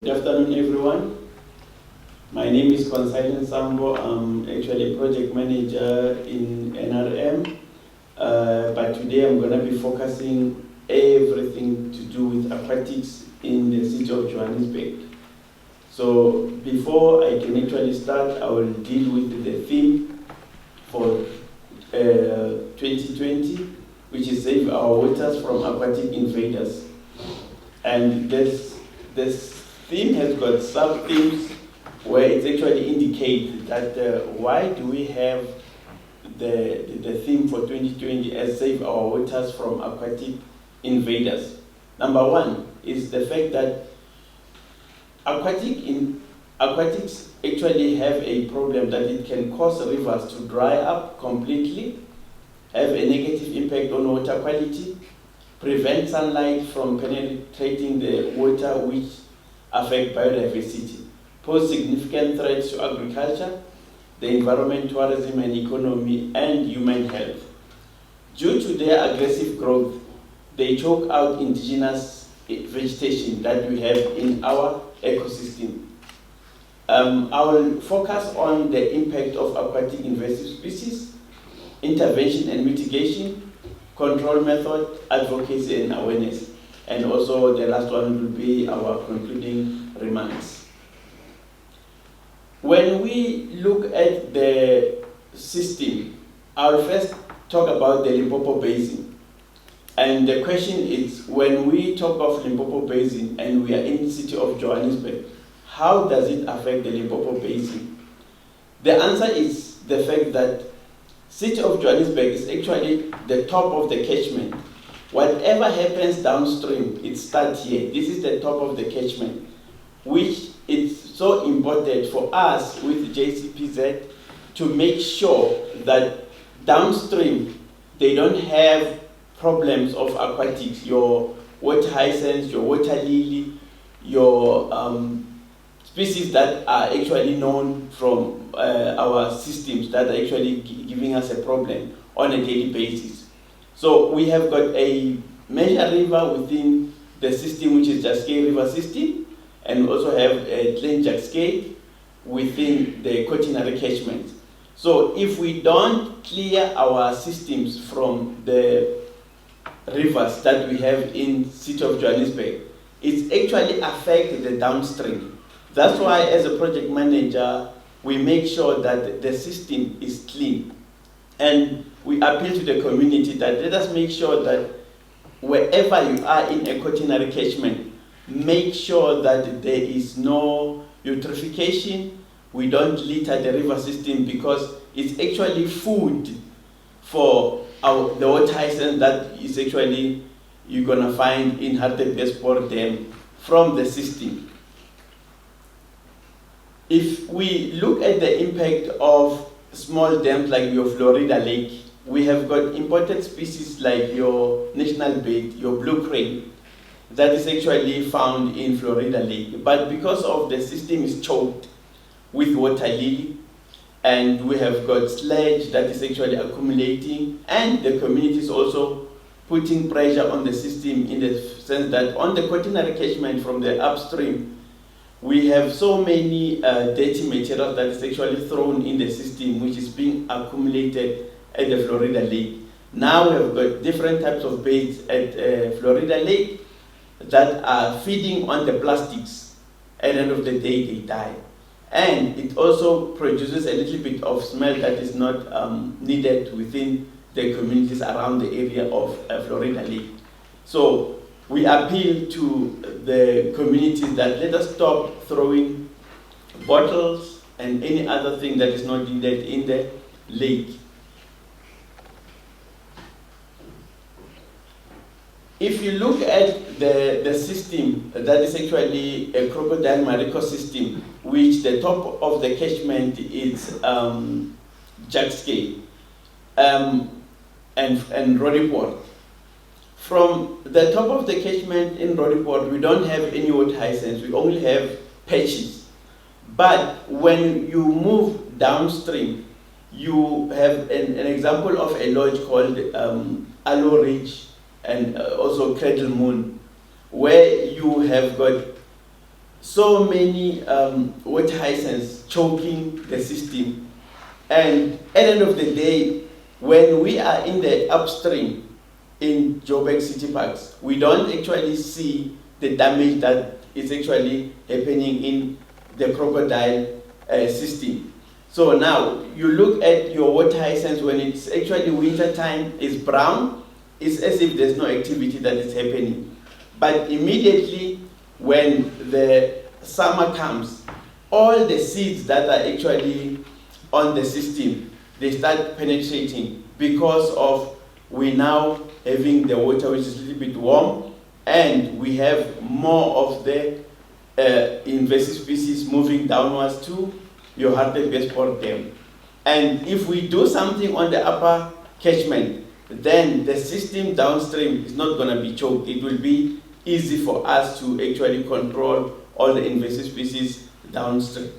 Good afternoon, everyone. My name is Concilence Sambo. I'm actually a project manager in NRM, but today I'm going to be focusing everything to do with aquatics in the city of Johannesburg. So before I can actually start, I will deal with the theme for 2020, which is Save Our Waters from Aquatic Invaders. And this theme has got sub-themes where it actually indicates that why do we have the theme for 2020 as Save Our Waters from Aquatic Invaders. Number one is the fact that aquatics actually have a problem that it can cause rivers to dry up completely, have a negative impact on water quality, prevent sunlight from penetrating the water, which affect biodiversity, pose significant threats to agriculture, the environment, tourism and economy, and human health. Due to their aggressive growth, they choke out indigenous vegetation that we have in our ecosystem. I will focus on the impact of aquatic invasive species, intervention and mitigation, control method, advocacy and awareness. And also the last one will be our concluding remarks. When we look at the system, I'll first talk about the Limpopo Basin. And the question is, when we talk of Limpopo Basin and we are in the city of Johannesburg, how does it affect the Limpopo Basin? The answer is the fact that city of Johannesburg is actually the top of the catchment. Whatever happens downstream, it starts here. This is the top of the catchment, which is so important for us with JCPZ to make sure that downstream they don't have problems of aquatics, your water hyacinth, your water lily, your species that are actually known from our systems that are actually giving us a problem on a daily basis. So we have got a major river within the system, which is Jaskei River system, and we also have a Glen Jaskei within the quaternary catchment. So if we don't clear our systems from the rivers that we have in city of Johannesburg, it actually affects the downstream. That's why as a project manager, we make sure that the system is clean. And we appeal to the community that let us make sure that wherever you are in a quaternary catchment, make sure that there is no eutrophication. We don't litter the river system because it's actually food for the water hyacinth that is actually you're going to find in Hartebeesport Dam from the system. If we look at the impact of small dams like your Florida Lake, we have got imported species like your national bait, your blue crane, that is actually found in Florida Lake. But because of the system is choked with water lily, and we have got sludge that is actually accumulating, and the community is also putting pressure on the system in the sense that on the quaternary catchment from the upstream, we have so many dirty material that is actually thrown in the system, which is being accumulated at the Florida Lake. Now we have got different types of baits at Florida Lake that are feeding on the plastics. At the end of the day, they die. And it also produces a little bit of smell that is not needed within the communities around the area of Florida Lake. So we appeal to the communities that let us stop throwing bottles and any other thing that is not needed in the lake. If you look at the system, that is actually a crocodile marico system, which the top of the catchment is Jaskei and Roodepoort. From the top of the catchment in Roodepoort, we don't have any water hyacinth, we only have patches. But when you move downstream, you have an example of a lodge called Aloe Ridge and also Cradle Moon, where you have got so many water hyacinths choking the system. And at the end of the day, when we are in the upstream in Joburg City Parks, we don't actually see the damage that is actually happening in the crocodile system. So now you look at your water hyacinths when it's actually winter time, it's brown, it's as if there's no activity that is happening. But immediately when the summer comes, all the seeds that are actually on the system, they start penetrating because of we now having the water which is a little bit warm, and we have more of the invasive species moving downwards to your Hartbeespoort Dam. And if we do something on the upper catchment, then the system downstream is not going to be choked. It will be easy for us to actually control all the invasive species downstream.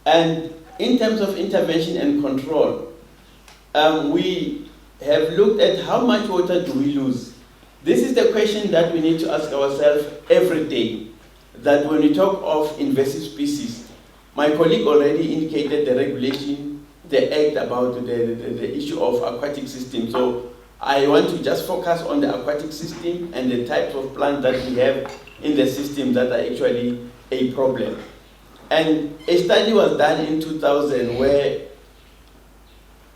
And in terms of intervention and control, we have looked at how much water do we lose. This is the question that we need to ask ourselves every day, that when we talk of invasive species, my colleague already indicated the regulation, the act about the issue of aquatic system. So I want to just focus on the aquatic system and the types of plants that we have in the system that are actually a problem. And a study was done in 2000 where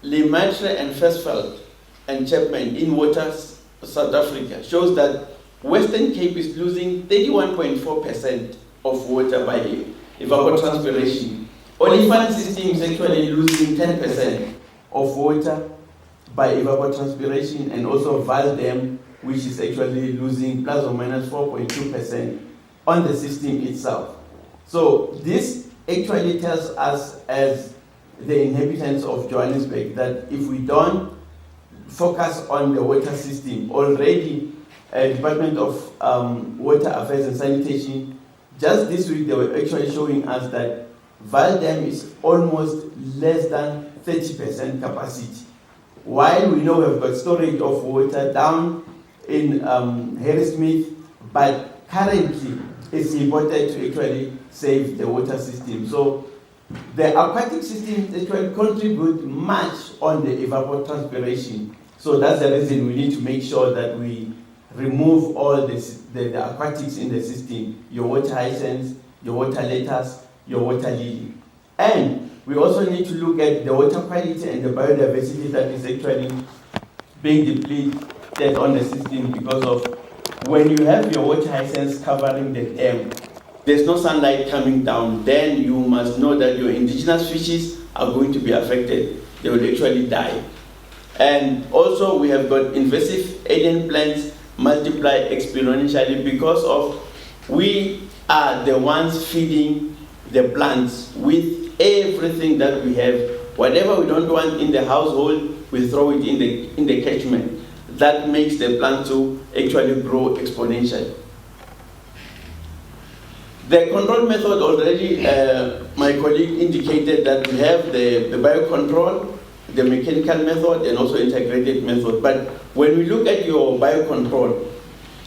Lemaitre and Versfeld and Chapman in waters South Africa shows that Western Cape is losing 31.4% of water by evapotranspiration. Olifant system is actually losing 10% of water by evapotranspiration, and also Val Dam, which is actually losing plus or minus 4.2% on the system itself. So this actually tells us as the inhabitants of Johannesburg that if we don't focus on the water system, already Department of Water Affairs and Sanitation, just this week they were actually showing us that Val Dam is almost less than 30% capacity. While we know we've got storage of water down in Harrismith, but currently it's important to actually save the water system. So the aquatic system actually contribute much on the evapotranspiration. So that's the reason we need to make sure that we remove all the aquatics in the system, your water hyacinths, your water lettuce, your water lily. And we also need to look at the water quality and the biodiversity that is actually being depleted on the system because of when you have your water hyacinths covering the dam, there's no sunlight coming down, then you must know that your indigenous species are going to be affected. They will actually die. And also we have got invasive alien plants multiply exponentially because of we are the ones feeding the plants with everything that we have. Whatever we don't want in the household, we throw it in the catchment. That makes the plant to actually grow exponentially. The control method already, my colleague indicated that we have the biocontrol, the mechanical method, and also integrated method. But when we look at your biocontrol,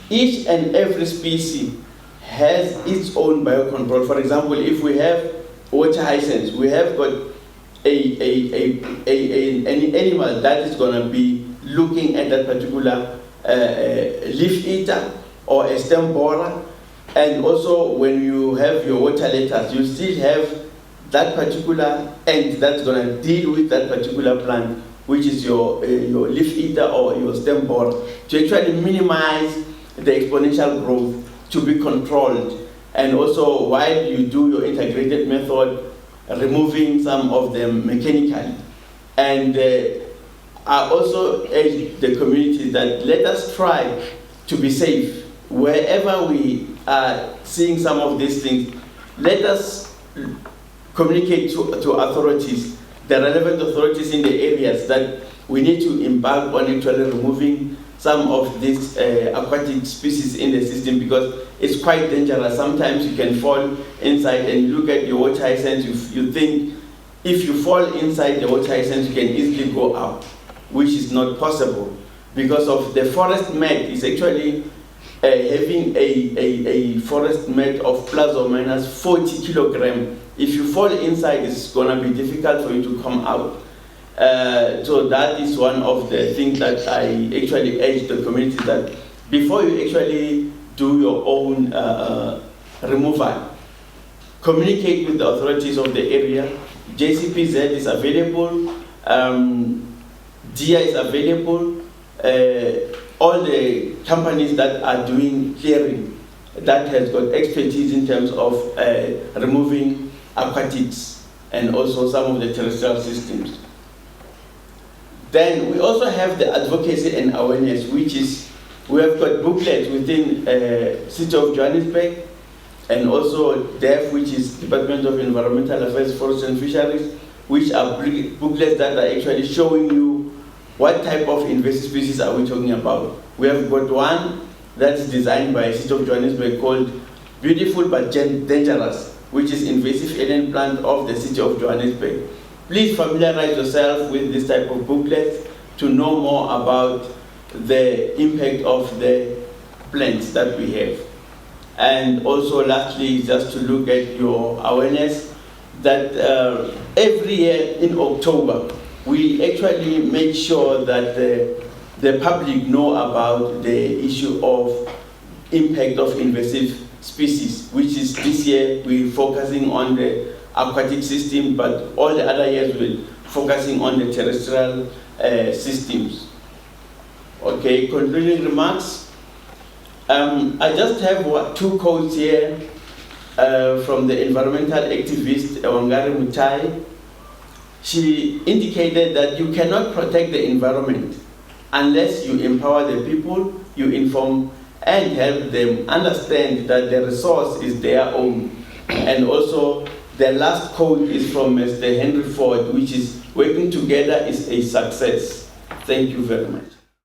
each and every species has its own biocontrol. For example, if we have water hyacinths, we have got an animal that is going to be looking at that particular leaf eater or a stem borer. And also when you have your water lettuce, you still have that particular ant that's going to deal with that particular plant, which is your leaf eater or your stem borer, to actually minimize the exponential growth to be controlled. And also while you do your integrated method, removing some of them mechanically. And I also urge the community that let us try to be safe. Wherever we are seeing some of these things, let us communicate to authorities, the relevant authorities in the areas that we need to embark on actually removing some of these aquatic species in the system, because it's quite dangerous. Sometimes you can fall inside and you look at your water hyacinths, you think if you fall inside the water hyacinths you can easily go out, which is not possible because of the forest mat is actually having a forest mat of plus or minus 40 kilograms. If you fall inside, it's going to be difficult for you to come out. So that is one of the things that I actually urge the community, that before you actually do your own removal, communicate with the authorities of the area. JCPZ is available, DIA is available, all the companies that are doing clearing, that has got expertise in terms of removing aquatics and also some of the terrestrial systems. Then we also have the advocacy and awareness, which is, we have got booklets within City of Johannesburg, and also DEF, which is Department of Environmental Affairs, Forest and Fisheries, which are booklets that are actually showing you what type of invasive species are we talking about. We have got one that's designed by City of Johannesburg called Beautiful but Dangerous, which is invasive alien plant of the City of Johannesburg. Please familiarize yourself with this type of booklet to know more about the impact of the plants that we have. And also lastly, just to look at your awareness, that every year in October, we actually make sure that the public know about the issue of impact of invasive species, which is this year we're focusing on the aquatic system, but all the other years we're focusing on the terrestrial systems. Okay, concluding remarks. I just have two quotes here from the environmental activist Wangari Mutai. She indicated that you cannot protect the environment unless you empower the people, you inform and help them understand that the resource is their own. And also the last quote is from Mr. Henry Ford, which is, working together is a success. Thank you very much.